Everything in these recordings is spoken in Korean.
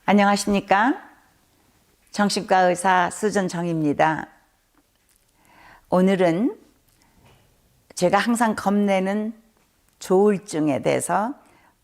안녕하십니까? 정신과 의사 수전정입니다. 오늘은 제가 항상 겁내는 조울증에 대해서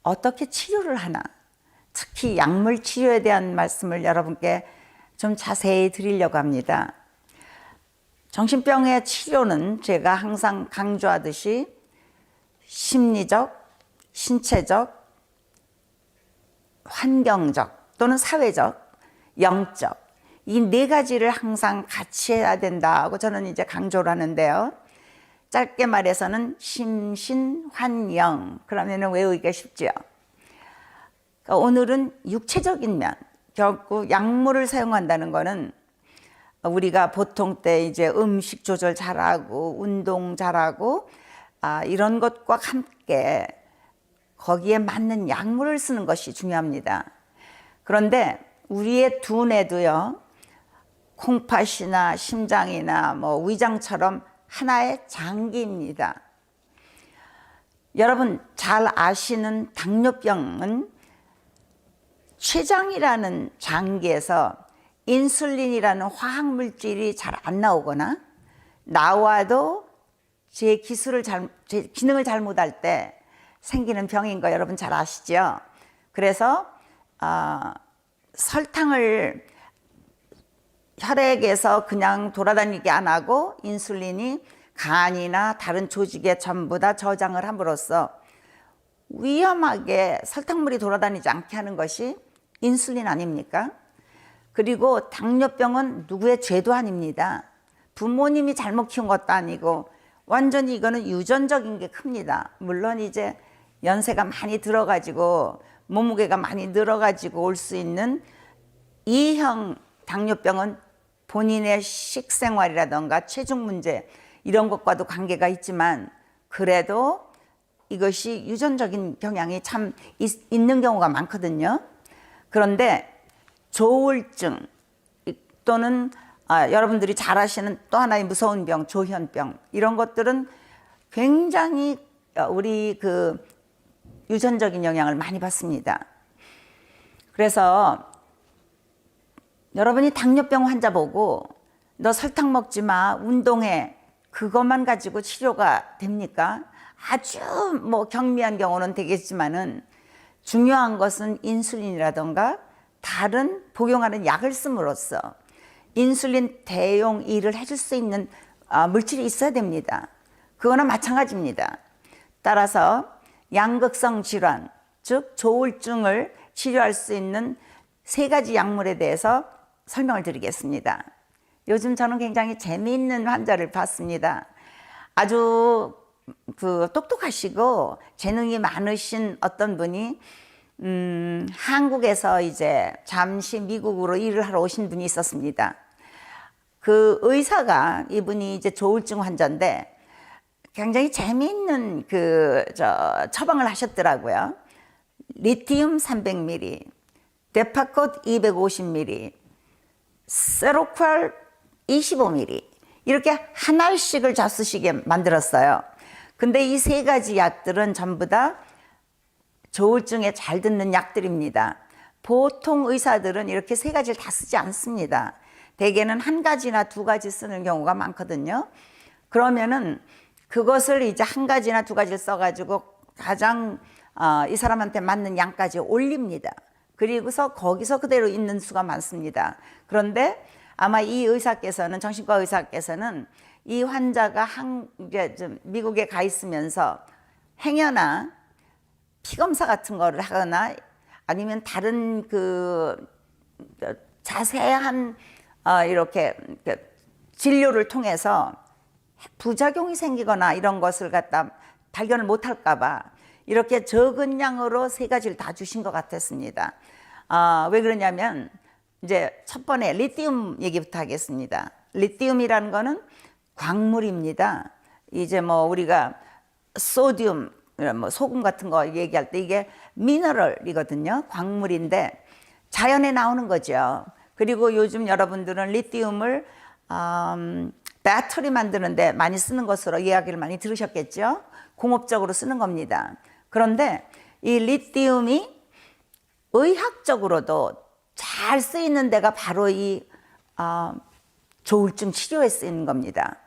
어떻게 치료를 하나, 특히 약물 치료에 대한 말씀을 여러분께 좀 자세히 드리려고 합니다. 정신병의 치료는 제가 항상 강조하듯이 심리적, 신체적, 환경적 또는 사회적, 영적 이 네 가지를 항상 같이 해야 된다고 저는 이제 강조를 하는데요. 짧게 말해서는 심신환영, 그러면 외우기가 쉽죠. 그러니까 오늘은 육체적인 면, 결국 약물을 사용한다는 거는 우리가 보통 때 이제 음식 조절 잘하고 운동 잘하고 이런 것과 함께 거기에 맞는 약물을 쓰는 것이 중요합니다. 그런데 우리의 두뇌도요, 콩팥이나 심장이나 위장처럼 하나의 장기입니다. 여러분 잘 아시는 당뇨병은 췌장이라는 장기에서 인슐린이라는 화학물질이 잘 안 나오거나 나와도 제 기능을 잘못할 때 생기는 병인 거 여러분 잘 아시죠? 그래서 설탕을 혈액에서 그냥 돌아다니게 안 하고 인슐린이 간이나 다른 조직에 전부 다 저장을 함으로써 위험하게 설탕물이 돌아다니지 않게 하는 것이 인슐린 아닙니까? 그리고 당뇨병은 누구의 죄도 아닙니다. 부모님이 잘못 키운 것도 아니고 완전히 이거는 유전적인 게 큽니다. 물론 이제 연세가 많이 들어가지고 몸무게가 많이 늘어가지고 올 수 있는 2형 당뇨병은 본인의 식생활이라던가 체중 문제 이런 것과도 관계가 있지만 그래도 이것이 유전적인 경향이 참 있는 경우가 많거든요. 그런데 조울증 또는 여러분들이 잘 아시는 또 하나의 무서운 병, 조현병 이런 것들은 굉장히 우리 유전적인 영향을 많이 받습니다. 그래서 여러분이 당뇨병 환자 보고 너 설탕 먹지 마, 운동해, 그것만 가지고 치료가 됩니까? 아주 경미한 경우는 되겠지만은 중요한 것은 인슐린이라던가 다른 복용하는 약을 씀으로써 인슐린 대용 일을 해줄 수 있는 물질이 있어야 됩니다. 그거나 마찬가지입니다. 따라서 양극성 질환, 즉 조울증을 치료할 수 있는 세 가지 약물에 대해서 설명을 드리겠습니다. 요즘 저는 굉장히 재미있는 환자를 봤습니다. 아주 똑똑하시고 재능이 많으신 어떤 분이 한국에서 이제 잠시 미국으로 일을 하러 오신 분이 있었습니다. 그 의사가 이분이 이제 조울증 환자인데 굉장히 재미있는 처방을 하셨더라고요. 리튬 300ml, 데파콧 250ml, 세로퀄 25ml 이렇게 한 알씩을 잡수시게 만들었어요. 근데 이 세 가지 약들은 전부 다 조울증에 잘 듣는 약들입니다. 보통 의사들은 이렇게 세 가지를 다 쓰지 않습니다. 대개는 한 가지나 두 가지 쓰는 경우가 많거든요. 그러면은 그것을 이제 한 가지나 두 가지를 써가지고 가장 이 사람한테 맞는 양까지 올립니다. 그리고서 거기서 그대로 있는 수가 많습니다. 그런데 아마 이 의사께서는, 정신과 의사께서는 이 환자가 미국에 가 있으면서 행여나 피검사 같은 거를 하거나 아니면 다른 자세한 이렇게 진료를 통해서 부작용이 생기거나 이런 것을 갖다 발견을 못할까 봐 이렇게 적은 양으로 세 가지를 다 주신 것 같았습니다. 왜 그러냐면 이제 첫 번째 리튬 얘기부터 하겠습니다. 리튬이라는 거는 광물입니다. 이제 우리가 소듐, 소금 같은 거 얘기할 때 이게 미너럴이거든요. 광물인데 자연에 나오는 거죠. 그리고 요즘 여러분들은 리튬을 배터리 만드는데 많이 쓰는 것으로 이야기를 많이 들으셨겠죠. 공업적으로 쓰는 겁니다. 그런데 이 리튬이 의학적으로도 잘 쓰이는 데가 바로 이 조울증 치료에 쓰이는 겁니다.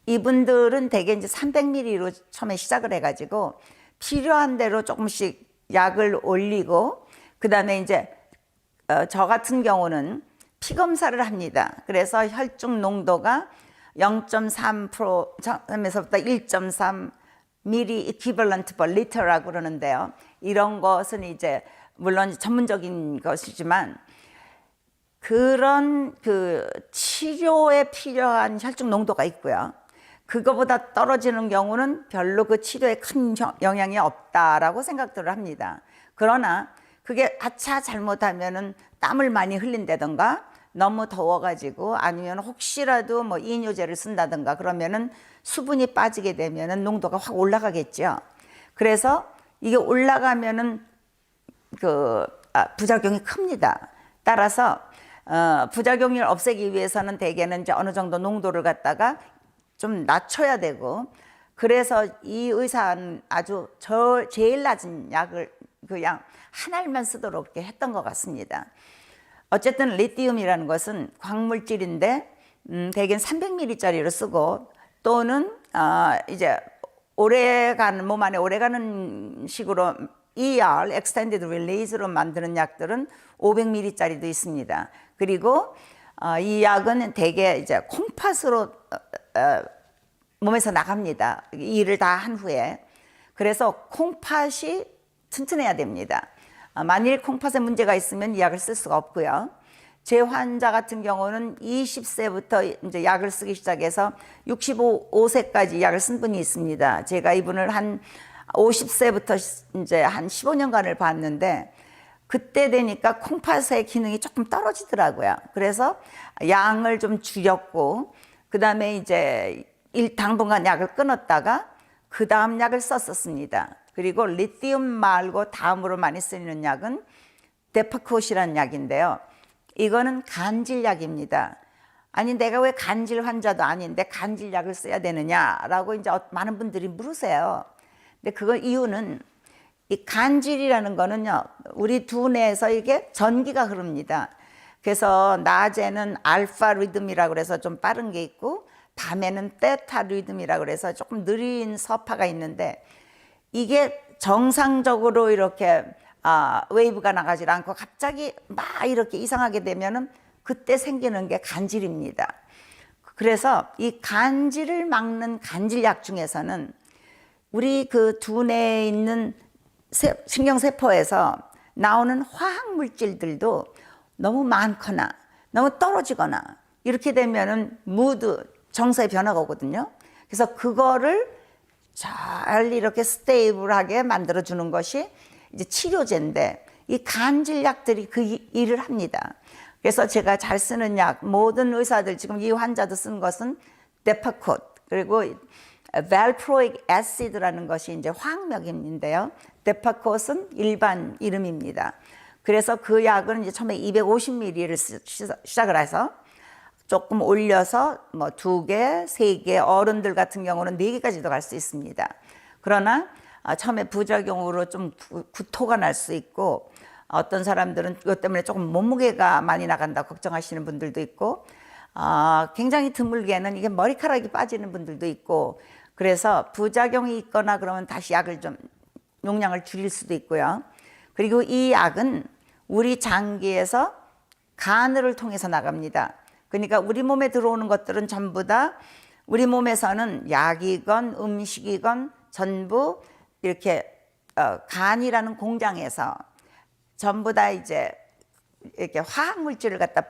이분들은 대개 이제 300ml로 처음에 시작을 해가지고 필요한 대로 조금씩 약을 올리고, 그 다음에 이제 저 같은 경우는 피 검사를 합니다. 그래서 혈중 농도가 0.3%에서부터 1.3 미리 equivalent per liter라고 그러는데요. 이런 것은 이제 물론 전문적인 것이지만 그런 그 치료에 필요한 혈중 농도가 있고요. 그거보다 떨어지는 경우는 별로 그 치료에 큰 영향이 없다라고 생각들을 합니다. 그러나 그게 아차 잘못하면은 땀을 많이 흘린다던가 너무 더워가지고 아니면 혹시라도 뭐 이뇨제를 쓴다던가 그러면은 수분이 빠지게 되면은 농도가 확 올라가겠죠. 그래서 이게 올라가면은 부작용이 큽니다. 따라서 부작용을 없애기 위해서는 대개는 이제 어느 정도 농도를 갖다가 좀 낮춰야 되고, 그래서 이 의사는 아주 제일 낮은 약을 그냥 한 알만 쓰도록 이렇게 했던 것 같습니다. 어쨌든 리튬이라는 것은 광물질인데 대개는 300ml짜리를 쓰고, 또는 이제 몸 안에 오래가는 식으로 ER, Extended Release로 만드는 약들은 500ml짜리도 있습니다. 그리고 이 약은 대개 이제 콩팥으로 몸에서 나갑니다. 이 일을 다 한 후에. 그래서 콩팥이 튼튼해야 됩니다. 만일 콩팥에 문제가 있으면 이 약을 쓸 수가 없고요. 제 환자 같은 경우는 20세부터 이제 약을 쓰기 시작해서 65세까지 약을 쓴 분이 있습니다. 제가 이분을 한 50세부터 이제 한 15년간을 봤는데, 그때 되니까 콩팥의 기능이 조금 떨어지더라고요. 그래서 양을 좀 줄였고, 그 다음에 이제 당분간 약을 끊었다가 그 다음 약을 썼었습니다. 그리고 리튬 말고 다음으로 많이 쓰이는 약은 데파콧이라는 약인데요. 이거는 간질약입니다. 아니 내가 왜 간질 환자도 아닌데 간질약을 써야 되느냐라고 이제 많은 분들이 물으세요. 근데 그걸 이유는 이 간질이라는 거는요, 우리 두뇌에서 이게 전기가 흐릅니다. 그래서 낮에는 알파 리듬이라고 그래서 좀 빠른 게 있고, 밤에는 테타 리듬이라고 그래서 조금 느린 서파가 있는데, 이게 정상적으로 이렇게 웨이브가 나가지 않고 갑자기 막 이렇게 이상하게 되면은 그때 생기는 게 간질입니다. 그래서 이 간질을 막는 간질약 중에서는 우리 그 두뇌에 있는 신경세포에서 나오는 화학 물질들도 너무 많거나 너무 떨어지거나 이렇게 되면은 정서의 변화가 오거든요. 그래서 그거를 잘 이렇게 스테이블하게 만들어 주는 것이 이제 치료제인데, 이 간질약들이 그 일을 합니다. 그래서 제가 잘 쓰는 약, 모든 의사들 지금 이 환자도 쓴 것은 데파콧, 그리고 valproic acid라는 것이 이제 화학약인데요. 데파콧은 일반 이름입니다. 그래서 그 약은 이제 처음에 250ml를 시작을 해서 조금 올려서 뭐 2개, 3개, 어른들 같은 경우는 4개까지도 갈 수 있습니다. 그러나 처음에 부작용으로 좀 구토가 날 수 있고, 어떤 사람들은 이것 때문에 조금 몸무게가 많이 나간다 걱정하시는 분들도 있고, 굉장히 드물게는 이게 머리카락이 빠지는 분들도 있고, 그래서 부작용이 있거나 그러면 다시 약을 좀 용량을 줄일 수도 있고요. 그리고 이 약은 우리 장기에서 간을 통해서 나갑니다. 그러니까 우리 몸에 들어오는 것들은 전부 다 우리 몸에서는 약이건 음식이건 전부 이렇게 간이라는 공장에서 전부 다 이제 이렇게 화학 물질을 갖다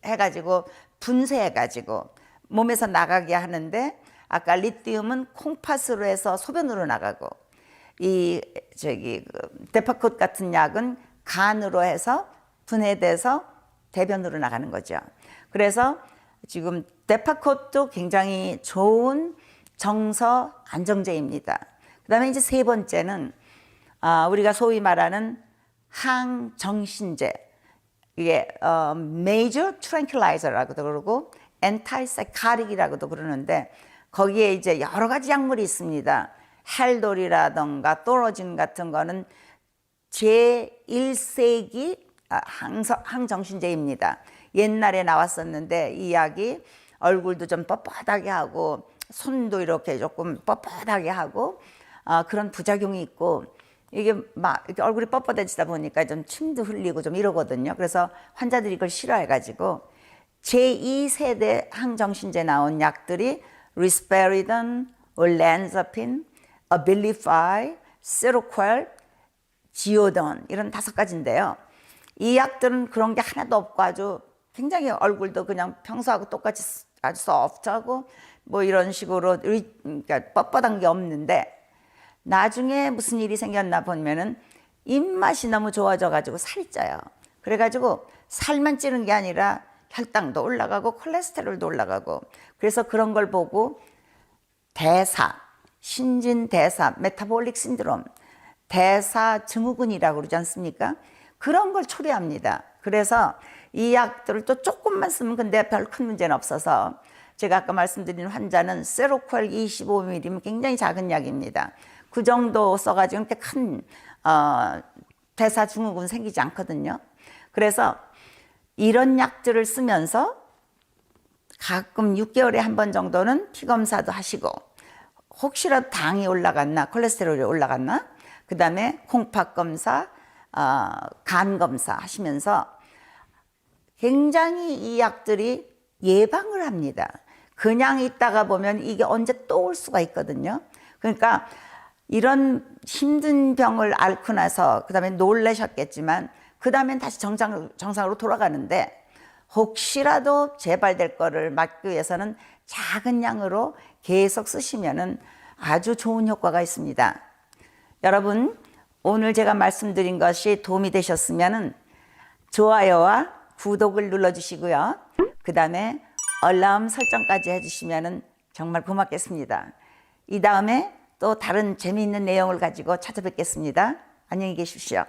해가지고 분쇄해가지고 몸에서 나가게 하는데, 아까 리튬은 콩팥으로 해서 소변으로 나가고, 데파콧 같은 약은 간으로 해서 분해돼서 대변으로 나가는 거죠. 그래서 지금 데파콧도 굉장히 좋은 정서 안정제입니다. 그다음에 이제 세 번째는 우리가 소위 말하는 항정신제, 이게 major tranquilizer라고도 그러고 antipsychotic이라고도 그러는데, 거기에 이제 여러 가지 약물이 있습니다. 헬돌이라던가 또로진 같은 거는 제1세기 항정신제입니다. 옛날에 나왔었는데 이 약이 얼굴도 좀 뻣뻣하게 하고 손도 이렇게 조금 뻣뻣하게 하고 그런 부작용이 있고 이게 막 이렇게 얼굴이 뻣뻣해지다 보니까 좀 침도 흘리고 좀 이러거든요. 그래서 환자들이 이걸 싫어해가지고 제2세대 항정신제 나온 약들이 리스페리돈, 올란자핀, 아빌리파이, 세로퀄, 지오돈 이런 5가지인데요. 이 약들은 그런 게 하나도 없고 아주 굉장히 얼굴도 그냥 평소하고 똑같이 아주 소프트하고 뭐 이런 식으로 그러니까 뻣뻣한 게 없는데 나중에 무슨 일이 생겼나 보면은 입맛이 너무 좋아져 가지고 살이 쪄요. 그래 가지고 살만 찌는 게 아니라 혈당도 올라가고 콜레스테롤도 올라가고 그래서 그런 걸 보고 대사, 신진대사, 메타볼릭 신드롬, 대사 증후군이라고 그러지 않습니까? 그런 걸 초래합니다. 그래서 이 약들을 또 조금만 쓰면 근데 별 큰 문제는 없어서 제가 아까 말씀드린 환자는 세로퀄 25ml면 굉장히 작은 약입니다. 그 정도 써가지고 그렇게 큰 대사 증후군 생기지 않거든요. 그래서 이런 약들을 쓰면서 가끔 6개월에 한 번 정도는 피검사도 하시고 혹시라도 당이 올라갔나 콜레스테롤이 올라갔나 그 다음에 콩팥 검사, 간 검사 하시면서 굉장히 이 약들이 예방을 합니다. 그냥 있다가 보면 이게 언제 또 올 수가 있거든요. 그러니까 이런 힘든 병을 앓고 나서 그 다음에 놀라셨겠지만 그 다음엔 다시 정상으로 돌아가는데 혹시라도 재발될 거를 막기 위해서는 작은 양으로 계속 쓰시면은 아주 좋은 효과가 있습니다. 여러분 오늘 제가 말씀드린 것이 도움이 되셨으면은 좋아요와 구독을 눌러주시고요. 그 다음에 알람 설정까지 해주시면은 정말 고맙겠습니다. 이 다음에 또 다른 재미있는 내용을 가지고 찾아뵙겠습니다. 안녕히 계십시오.